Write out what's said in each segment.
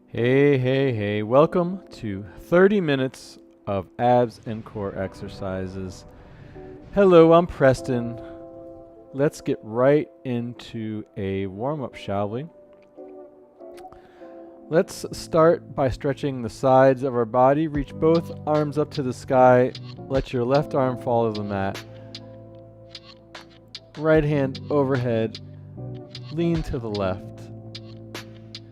Hey, welcome to 30 minutes of abs and core exercises. Hello, I'm Preston. Let's get right into a warm-up, shall we? Let's start by stretching the sides of our body. Reach both arms up to the sky. Let your left arm fall to the mat. Right hand overhead. Lean to the left.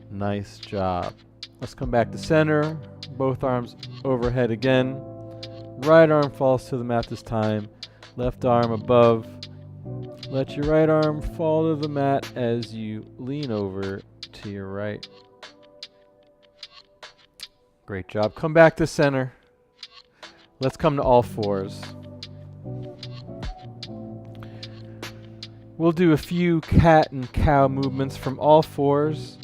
Nice job. Let's come back to center. Both arms overhead again. Right arm falls to the mat this time. Left arm above. Let your right arm fall to the mat as you lean over to your right. Great job. Come back to center. Let's come to all fours. We'll do a few cat and cow movements from all fours.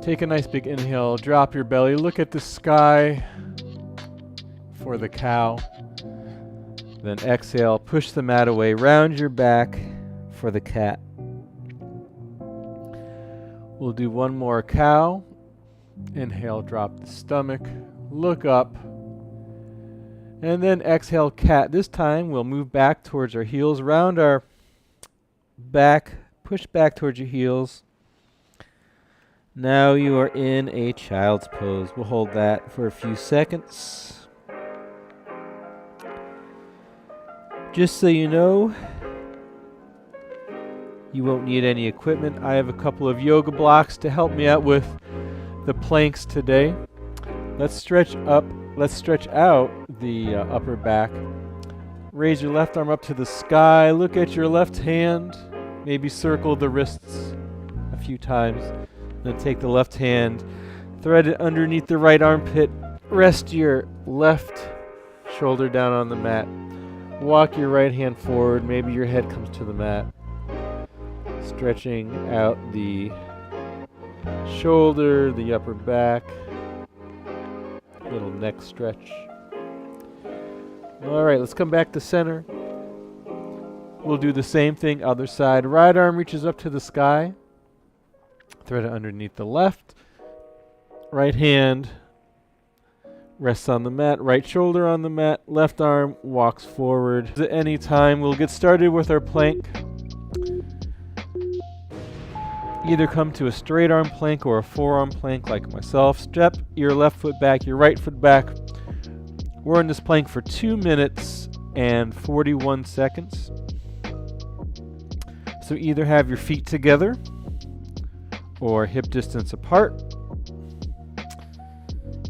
Take a nice big inhale, drop your belly, look at the sky for the cow. Then exhale, push the mat away, round your back for the cat. We'll do one more cow. Inhale, drop the stomach, look up. And then exhale, cat. This time we'll move back towards our heels, round our back, push back towards your heels. Now you are in a child's pose. We'll hold that for a few seconds. Just so you know, you won't need any equipment. I have a couple of yoga blocks to help me out with the planks today. Let's stretch out the upper back. Raise your left arm up to the sky. Look at your left hand. Maybe circle the wrists a few times. Then take the left hand, thread it underneath the right armpit. Rest your left shoulder down on the mat. Walk your right hand forward. Maybe your head comes to the mat. Stretching out the shoulder, the upper back. Little neck stretch. All right, let's come back to center. We'll do the same thing, other side. Right arm reaches up to the sky. Thread it underneath the left. Right hand rests on the mat. Right shoulder on the mat. Left arm walks forward. At any time, we'll get started with our plank. Either come to a straight arm plank or a forearm plank like myself. Step your left foot back, your right foot back. We're in this plank for 2 minutes and 41 seconds. So either have your feet together or hip distance apart.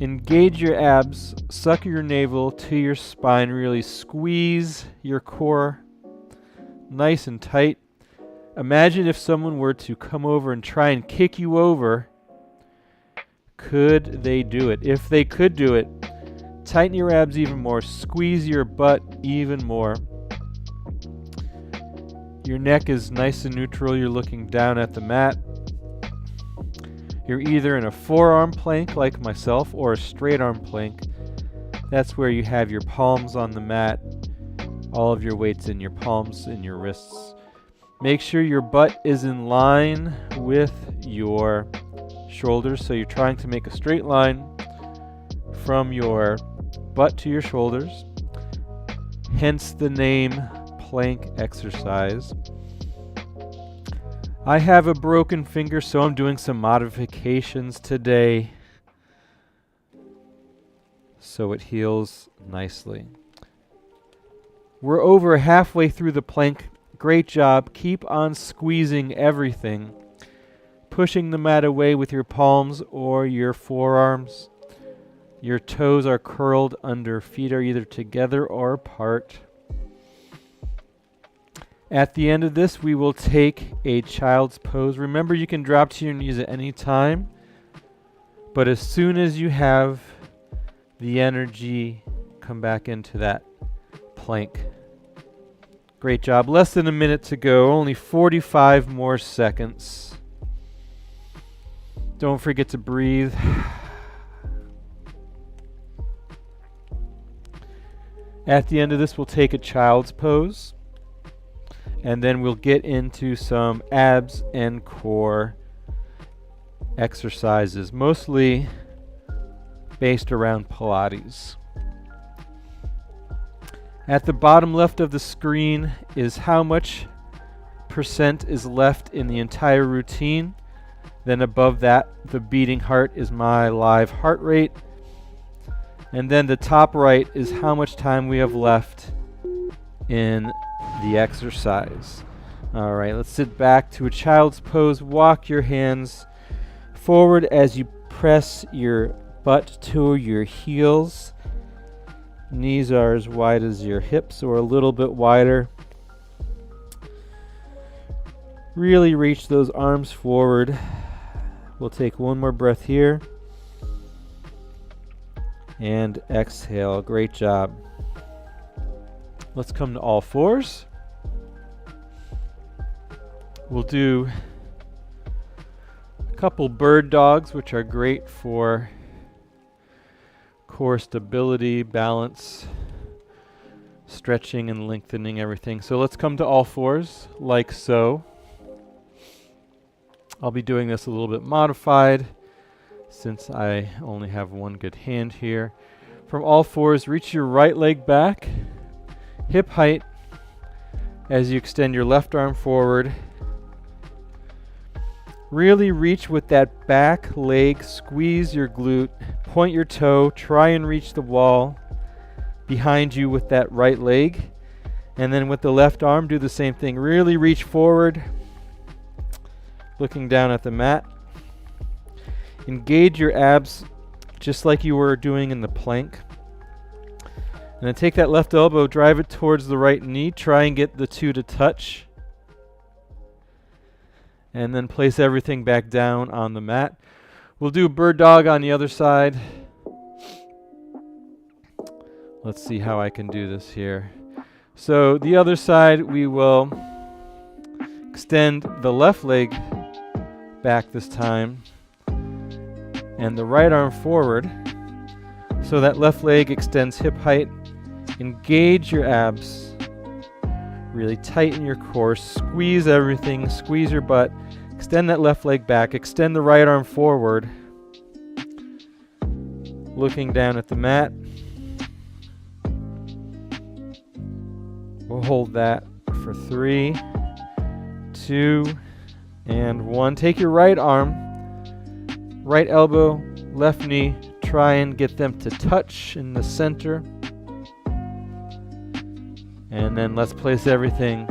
Engage your abs, suck your navel to your spine, really squeeze your core nice and tight. Imagine if someone were to come over and try and kick you over. Could they do it? If they could do it, tighten your abs even more, squeeze your butt even more. Your neck is nice and neutral, you're looking down at the mat. You're either in a forearm plank like myself or a straight arm plank. That's where you have your palms on the mat, all of your weight's in your palms and your wrists. Make sure your butt is in line with your shoulders, so you're trying to make a straight line from your butt to your shoulders, hence the name plank exercise. I have a broken finger, so I'm doing some modifications today so it heals nicely. We're over halfway through the plank. Great job. Keep on squeezing everything, pushing the mat away with your palms or your forearms. Your toes are curled under, feet are either together or apart. At the end of this, we will take a child's pose. Remember, you can drop to your knees at any time, but as soon as you have the energy, come back into that plank. Great job. Less than a minute to go. Only 45 more seconds. Don't forget to breathe. At the end of this, we'll take a child's pose. And then we'll get into some abs and core exercises, mostly based around Pilates. At the bottom left of the screen is how much percent is left in the entire routine. Then above that, the beating heart is my live heart rate. And then the top right is how much time we have left in the exercise. All right, let's sit back to a child's pose. Walk your hands forward as you press your butt to your heels. Knees are as wide as your hips or a little bit wider. Really reach those arms forward. We'll take one more breath here. And exhale. Great job. Let's come to all fours. We'll do a couple bird dogs, which are great for core stability, balance, stretching and lengthening everything. So let's come to all fours, like so. I'll be doing this a little bit modified since I only have one good hand here. From all fours, reach your right leg back, hip height, as you extend your left arm forward. Really reach with that back leg, squeeze your glute, point your toe, try and reach the wall behind you with that right leg. And then with the left arm, do the same thing. Really reach forward, looking down at the mat. Engage your abs just like you were doing in the plank. And then take that left elbow, drive it towards the right knee. Try and get the two to touch. And then place everything back down on the mat. We'll do a bird dog on the other side. Let's see how I can do this here. So the other side, we will extend the left leg back this time and the right arm forward so that left leg extends hip height. Engage your abs, really tighten your core, squeeze everything, squeeze your butt, extend that left leg back, extend the right arm forward, looking down at the mat. We'll hold that for 3, 2, and 1. Take your right arm, right elbow, left knee, try and get them to touch in the center. And then let's place everything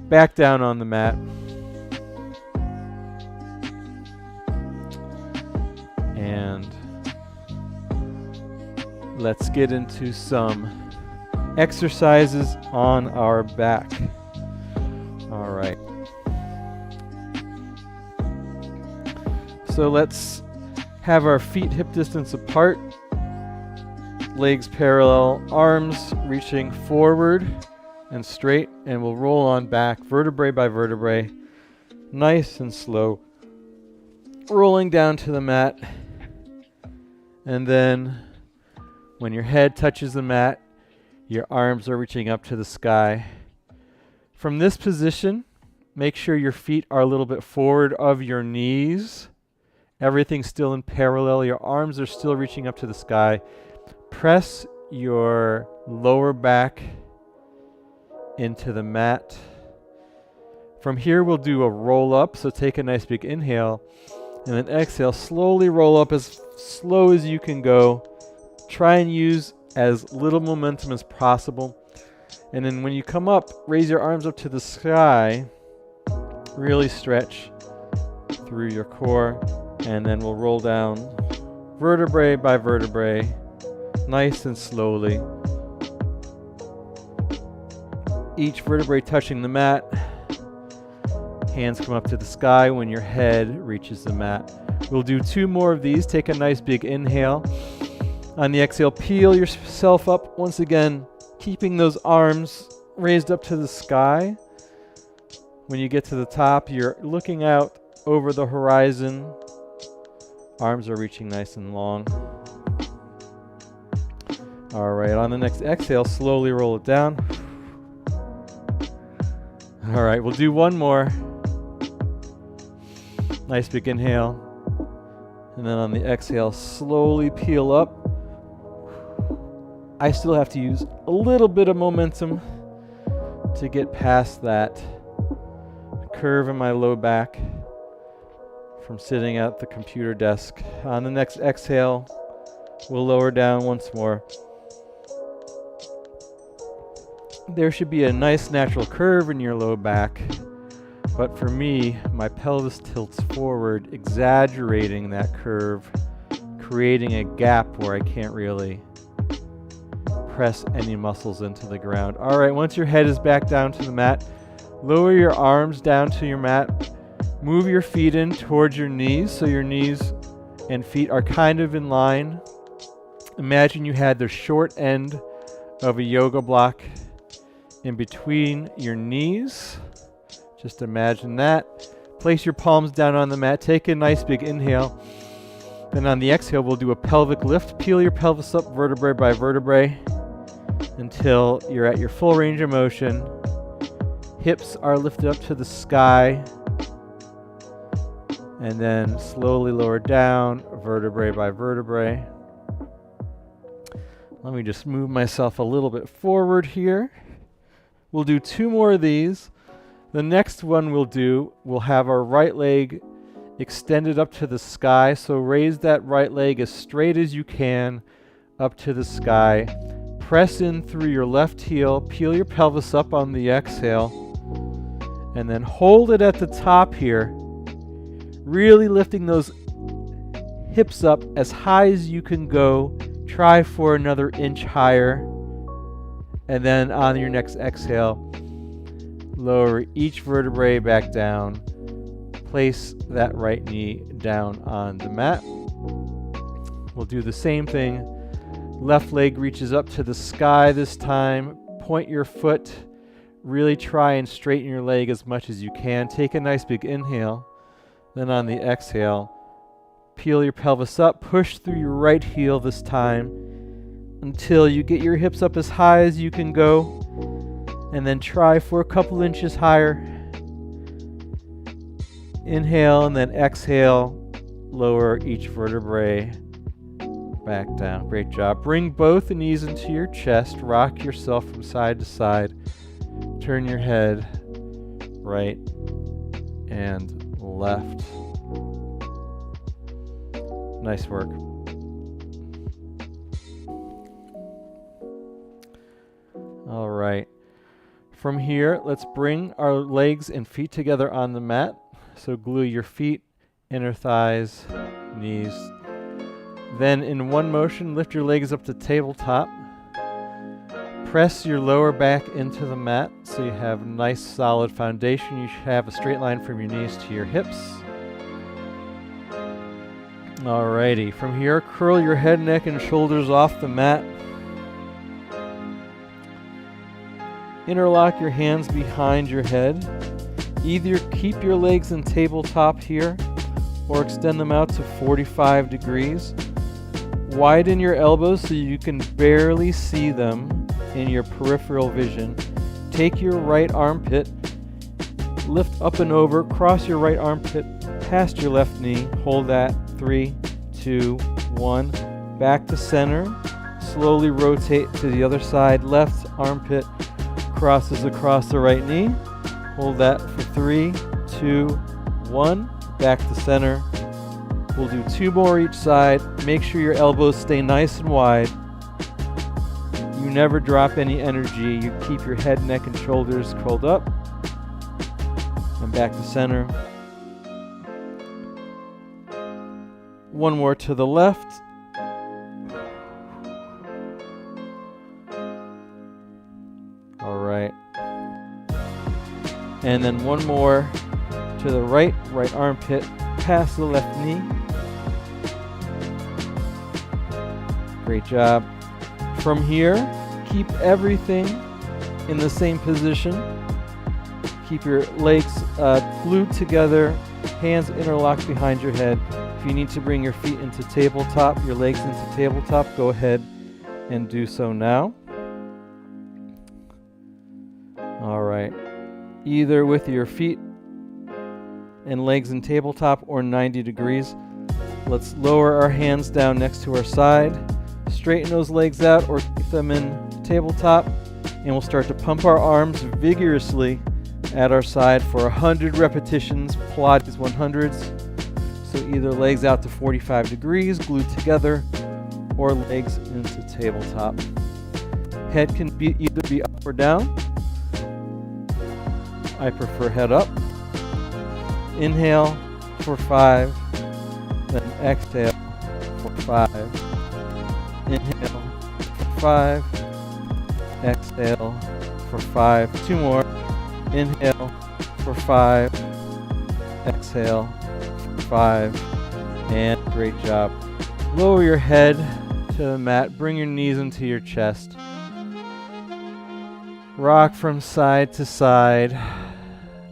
back down on the mat. And let's get into some exercises on our back. All right. So let's have our feet hip distance apart. Legs parallel, arms reaching forward and straight, and we'll roll on back vertebrae by vertebrae, nice and slow, rolling down to the mat. And then when your head touches the mat, your arms are reaching up to the sky. From this position, make sure your feet are a little bit forward of your knees. Everything's still in parallel. Your arms are still reaching up to the sky. Press your lower back into the mat. From here, we'll do a roll up. So take a nice big inhale and then exhale. Slowly roll up as slow as you can go. Try and use as little momentum as possible. And then when you come up, raise your arms up to the sky. Really stretch through your core. And then we'll roll down vertebrae by vertebrae, nice and slowly. Each vertebrae touching the mat. Hands come up to the sky when your head reaches the mat. We'll do 2 more of these. Take a nice big inhale. On the exhale, peel yourself up once again, keeping those arms raised up to the sky. When you get to the top, you're looking out over the horizon. Arms are reaching nice and long. All right, on the next exhale, slowly roll it down. All right, we'll do one more. Nice big inhale. And then on the exhale, slowly peel up. I still have to use a little bit of momentum to get past that curve in my low back from sitting at the computer desk. On the next exhale, we'll lower down once more. There should be a nice natural curve in your low back, but for me, my pelvis tilts forward, exaggerating that curve, creating a gap where I can't really press any muscles into the ground. All right, once your head is back down to the mat, lower your arms down to your mat. Move your feet in towards your knees so your knees and feet are kind of in line. Imagine you had the short end of a yoga block in between your knees. Just imagine that. Place your palms down on the mat. Take a nice big inhale. Then on the exhale, we'll do a pelvic lift. Peel your pelvis up vertebrae by vertebrae until you're at your full range of motion. Hips are lifted up to the sky. And then slowly lower down, vertebrae by vertebrae. Let me just move myself a little bit forward here. We'll do 2 more of these. The next one we'll have our right leg extended up to the sky. So raise that right leg as straight as you can up to the sky. Press in through your left heel, peel your pelvis up on the exhale, and then hold it at the top here, really lifting those hips up as high as you can go. Try for another inch higher, and then on your next exhale, lower each vertebrae back down. Place that right knee down on the mat. We'll do the same thing. Left leg reaches up to the sky this time. Point your foot. Really try and straighten your leg as much as you can. Take a nice big inhale. Then on the exhale, peel your pelvis up. Push through your right heel this time until you get your hips up as high as you can go. And then try for a couple inches higher. Inhale and then exhale. Lower each vertebrae back down. Great job. Bring both the knees into your chest. Rock yourself from side to side. Turn your head right and left. Nice work. All right. From here, let's bring our legs and feet together on the mat. So glue your feet, inner thighs, knees. Then in one motion, lift your legs up to tabletop. Press your lower back into the mat so you have a nice solid foundation. You should have a straight line from your knees to your hips. Alrighty, from here, curl your head, neck, and shoulders off the mat. Interlock your hands behind your head. Either keep your legs in tabletop here or extend them out to 45 degrees. Widen your elbows so you can barely see them in your peripheral vision. Take your right armpit, lift up and over, cross your right armpit past your left knee. Hold that. 3, 2, 1. Back to center. Slowly rotate to the other side. Left armpit crosses across the right knee. Hold that for 3, 2, 1. Back to center. We'll do 2 more each side. Make sure your elbows stay nice and wide. You never drop any energy. You keep your head, neck, and shoulders curled up. And back to center. One more to the left. All right. And then one more to the right, right armpit past the left knee. Great job. From here, keep everything in the same position. Keep your legs glued together, hands interlocked behind your head. If you need to bring your feet into tabletop, your legs into tabletop, go ahead and do so now. All right. Either with your feet and legs in tabletop or 90 degrees. Let's lower our hands down next to our side, straighten those legs out or keep them in tabletop, and we'll start to pump our arms vigorously at our side for 100 repetitions, Pilates 100s. So either legs out to 45 degrees, glued together, or legs into tabletop. Head can either be up or down. I prefer head up. Inhale for 5, then exhale for 5. Inhale for 5, exhale for 5. 2 more. Inhale for 5, exhale for 5, and great job. Lower your head to the mat, bring your knees into your chest. Rock from side to side.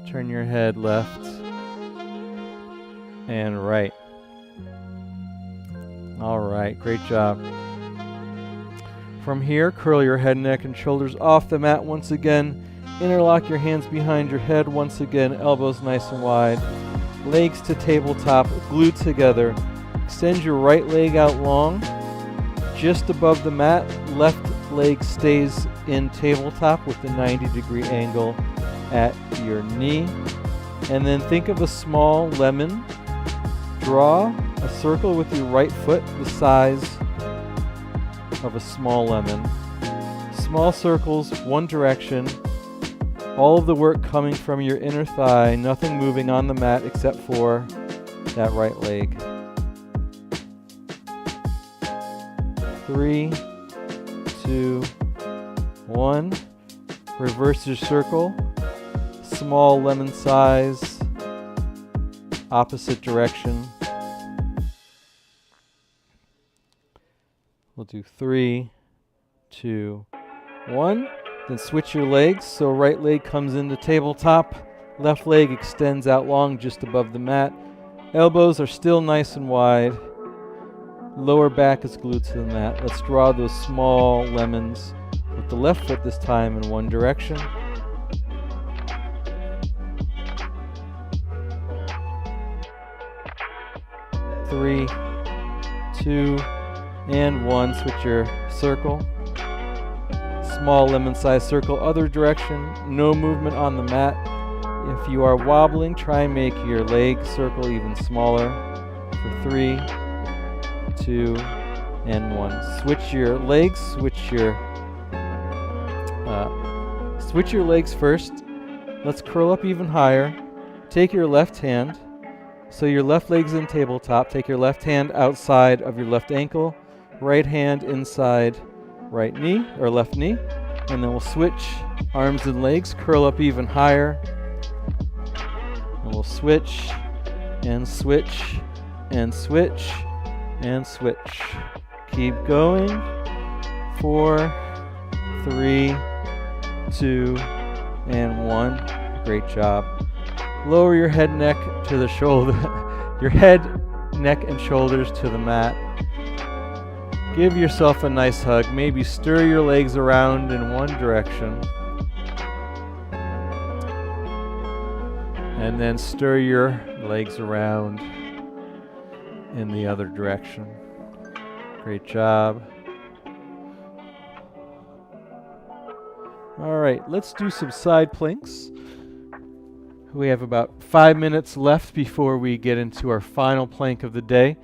Turn your head left and right. All right, great job. From here, curl your head, neck, and shoulders off the mat once again. Interlock your hands behind your head once again, elbows nice and wide. Legs to tabletop, glued together. Extend your right leg out long, just above the mat. Left leg stays in tabletop with the 90-degree angle at your knee. And then think of a small lemon. Draw a circle with your right foot the size of a small lemon. Small circles, one direction. All of the work coming from your inner thigh, nothing moving on the mat except for that right leg. 3, 2, 1. Reverse your circle. Small lemon size, opposite direction. We'll do 3, 2, 1. Then switch your legs. So right leg comes into tabletop. Left leg extends out long just above the mat. Elbows are still nice and wide. Lower back is glued to the mat. Let's draw those small lemons with the left foot this time in one direction. 3, 2, and 1. Switch your circle. Small lemon-sized circle, other direction, no movement on the mat. If you are wobbling, try and make your leg circle even smaller. For 3, 2, and 1. Switch your legs, switch your legs first. Let's curl up even higher. Take your left hand, so your left leg's in tabletop. Take your left hand outside of your left ankle, right hand inside right knee or left knee, and then we'll switch arms and legs, curl up even higher, and we'll switch and switch and switch and switch. Keep going. 4, 3, 2, and 1. Great job. Lower your head, neck to the shoulder. Your head, neck, and shoulders to the mat. Give yourself a nice hug. Maybe stir your legs around in one direction. And then stir your legs around in the other direction. Great job. All right, let's do some side planks. We have about 5 minutes left before we get into our final plank of the day.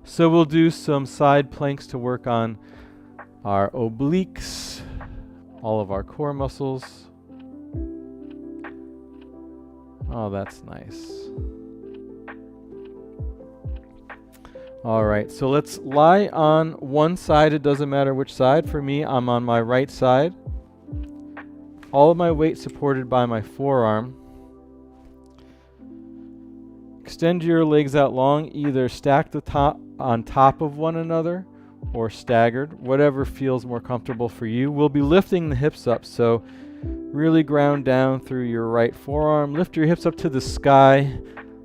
So we'll do some side planks to work on our obliques, all of our core muscles. Oh, that's nice. All right, so let's lie on one side. It doesn't matter which side. For me, I'm on my right side. All of my weight supported by my forearm. Extend your legs out long, either stacked on top of one another or staggered, whatever feels more comfortable for you. We'll be lifting the hips up, so really ground down through your right forearm. Lift your hips up to the sky.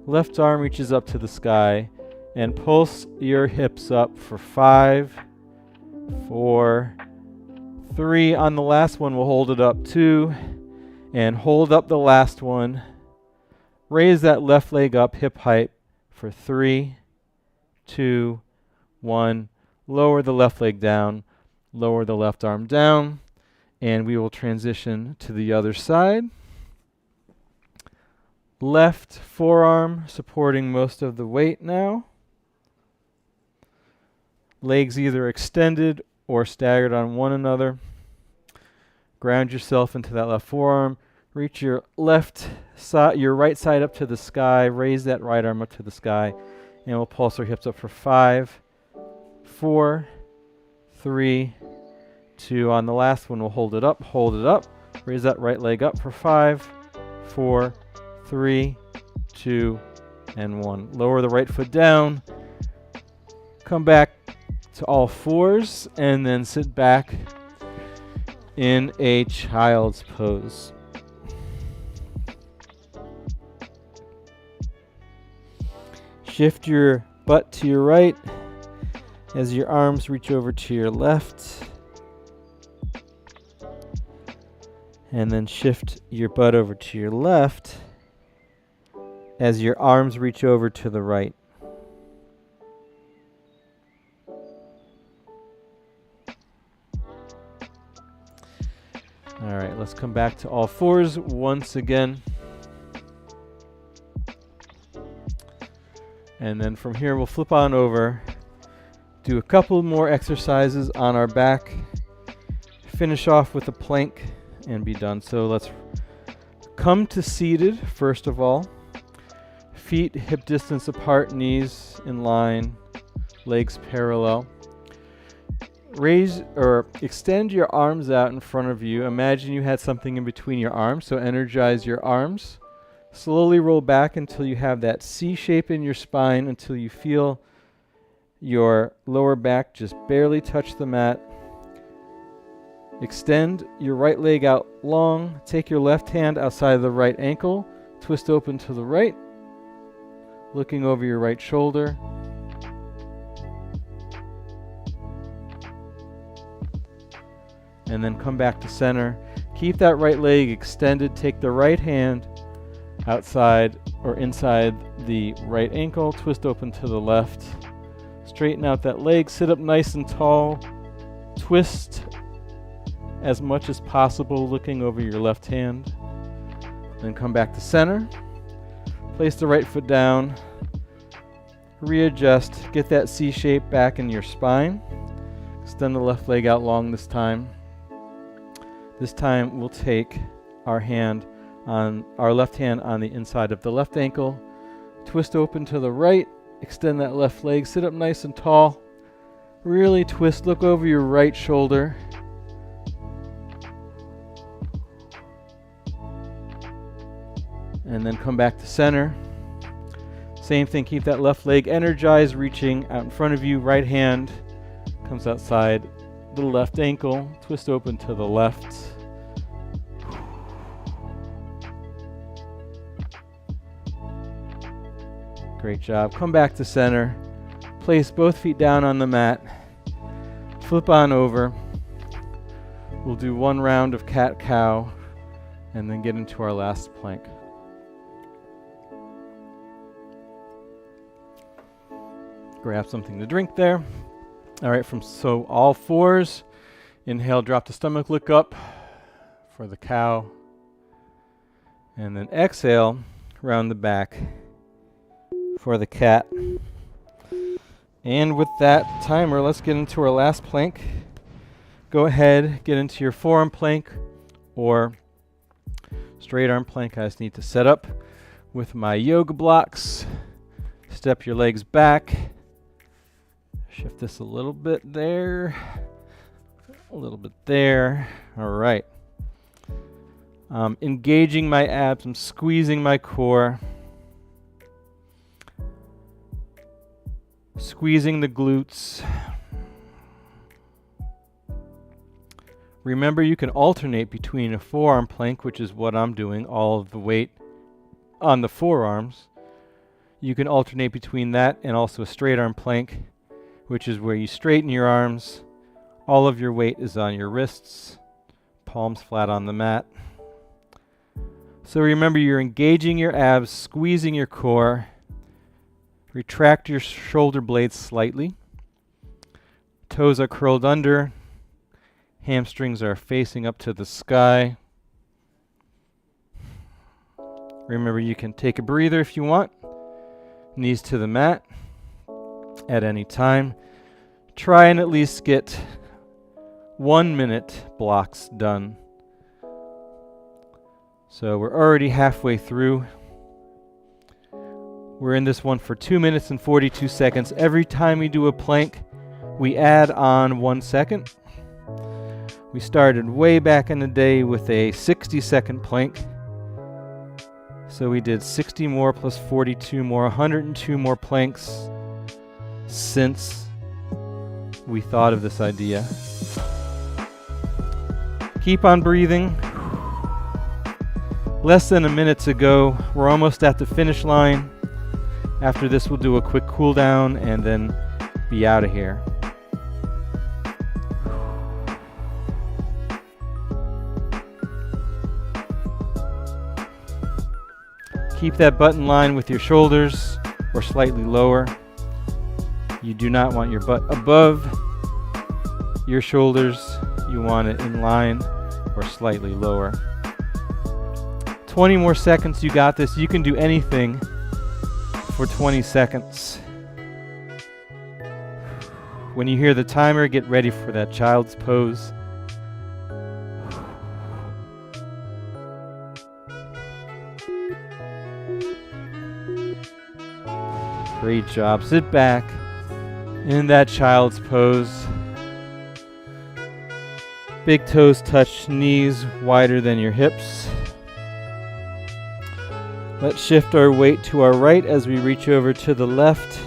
Left arm reaches up to the sky. And pulse your hips up for 5, 4, 3. On the last one, we'll hold it up 2. And hold up the last one. Raise that left leg up hip height for 3, 2, 1. Lower the left leg down, lower the left arm down, and we will transition to the other side. Left forearm supporting most of the weight now. Legs either extended or staggered on one another. Ground yourself into that left forearm. Reach your left side, your right side up to the sky. Raise that right arm up to the sky. And we'll pulse our hips up for 5, 4, 3, 2. On the last one, we'll hold it up, hold it up. Raise that right leg up for 5, 4, 3, 2, and 1. Lower the right foot down. Come back to all fours and then sit back in a child's pose. Shift your butt to your right as your arms reach over to your left. And then shift your butt over to your left as your arms reach over to the right. All right, let's come back to all fours once again. And then from here, we'll flip on over, do a couple more exercises on our back, finish off with a plank, and be done. So let's come to seated, first of all. Feet hip distance apart, knees in line, legs parallel. Raise or extend your arms out in front of you. Imagine you had something in between your arms, so energize your arms. Slowly roll back until you have that C shape in your spine, until you feel your lower back just barely touch the mat. Extend your right leg out long. Take your left hand outside of the right ankle. Twist open to the right, looking over your right shoulder. And then come back to center. Keep that right leg extended. Take the right hand outside or inside the right ankle. Twist open to the left. Straighten out that leg. Sit up nice and tall. Twist as much as possible, looking over your left hand. Then come back to center. Place the right foot down. Readjust. Get that C shape back in your spine. Extend the left leg out long this time. This time we'll take our left hand on the inside of the left ankle. Twist open to the right. Extend that left leg. Sit up nice and tall. Really twist. Look over your right shoulder. And then come back to center. Same thing. Keep that left leg energized, reaching out in front of you. Right hand comes outside the left ankle. Twist open to the left. Great job. Come back to center. Place both feet down on the mat. Flip on over. We'll do one round of cat-cow and then get into our last plank. Grab something to drink there. All right, so all fours. Inhale, drop the stomach, look up for the cow. And then exhale, round the back for the cat. And with that timer, let's get into our last plank. Go ahead, get into your forearm plank or straight arm plank. I just need to set up with my yoga blocks. Step your legs back. Shift this a little bit there, a little bit there. All right. Engaging my abs, I'm squeezing my core, squeezing the glutes. Remember, you can alternate between a forearm plank, which is what I'm doing, all of the weight on the forearms. You can alternate between that and also a straight arm plank, which is where you straighten your arms. All of your weight is on your wrists, palms flat on the mat. So remember, you're engaging your abs, squeezing your core, Retract your shoulder blades slightly. Toes are curled under. Hamstrings are facing up to the sky. Remember, you can take a breather if you want. Knees to the mat at any time. Try and at least get 1 minute blocks done. So we're already halfway through. We're in this one for 2 minutes and 42 seconds. Every time we do a plank, we add on 1 second. We started way back in the day with a 60-second plank. So we did 60 more plus 42 more, 102 more planks since we thought of this idea. Keep on breathing. Less than a minute to go. We're almost at the finish line. After this, we'll do a quick cool down and then be out of here. Keep that butt in line with your shoulders or slightly lower. You do not want your butt above your shoulders. You want it in line or slightly lower. 20 more seconds, you got this. You can do anything for 20 seconds. When you hear the timer, get ready for that child's pose. Great job. Sit back in that child's pose. Big toes touch knees wider than your hips. Let's shift our weight to our right as we reach over to the left.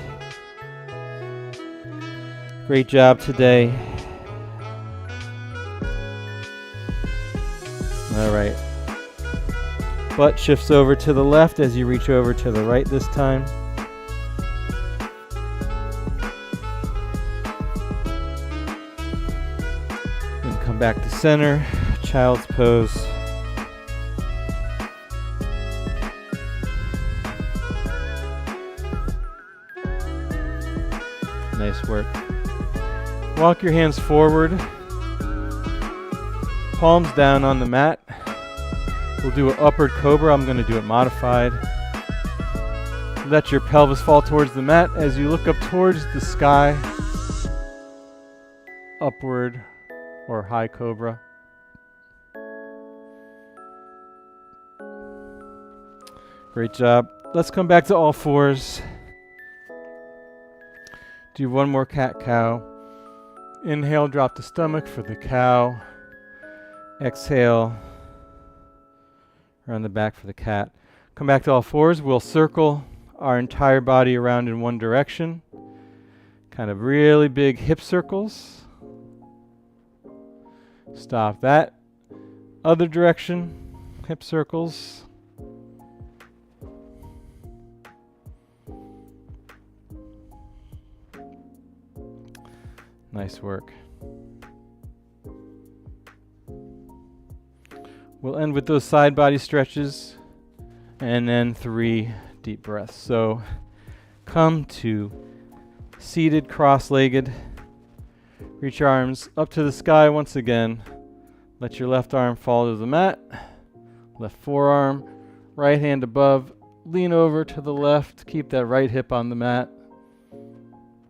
Great job today. All right. Butt shifts over to the left as you reach over to the right this time. Then come back to center, child's pose. Nice work. Walk your hands forward, palms down on the mat. We'll do an upward cobra. I'm going to do it modified. Let your pelvis fall towards the mat as you look up towards the sky. Upward or high cobra. Great job. Let's come back to all fours. Do one more cat-cow. Inhale, drop the stomach for the cow. Exhale, around the back for the cat. Come back to all fours. We'll circle our entire body around in one direction. Kind of really big hip circles. Stop that. Other direction, hip circles. Nice work. We'll end with those side body stretches and then 3 deep breaths. So come to seated, cross-legged. Reach your arms up to the sky once again. Let your left arm fall to the mat. Left forearm, right hand above. Lean over to the left. Keep that right hip on the mat.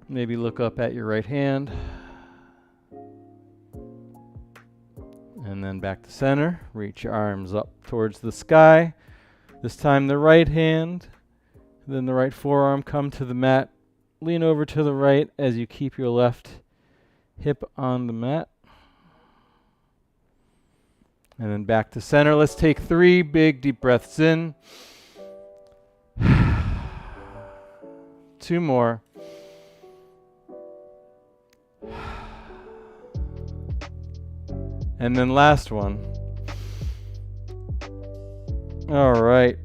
Maybe look up at your right hand. And then back to center. Reach your arms up towards the sky. This time the right hand, then the right forearm. Come to the mat. Lean over to the right as you keep your left hip on the mat. And then back to center. Let's take 3 big deep breaths in. 2 more. And then last one. All right.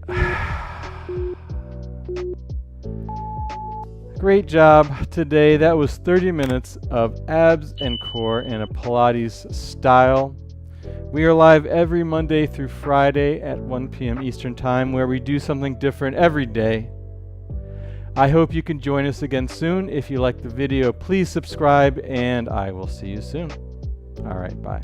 Great job today. That was 30 minutes of abs and core in a Pilates style. We are live every Monday through Friday at 1 p.m. Eastern Time, where we do something different every day. I hope you can join us again soon. If you like the video, please subscribe, and I will see you soon. All right, bye.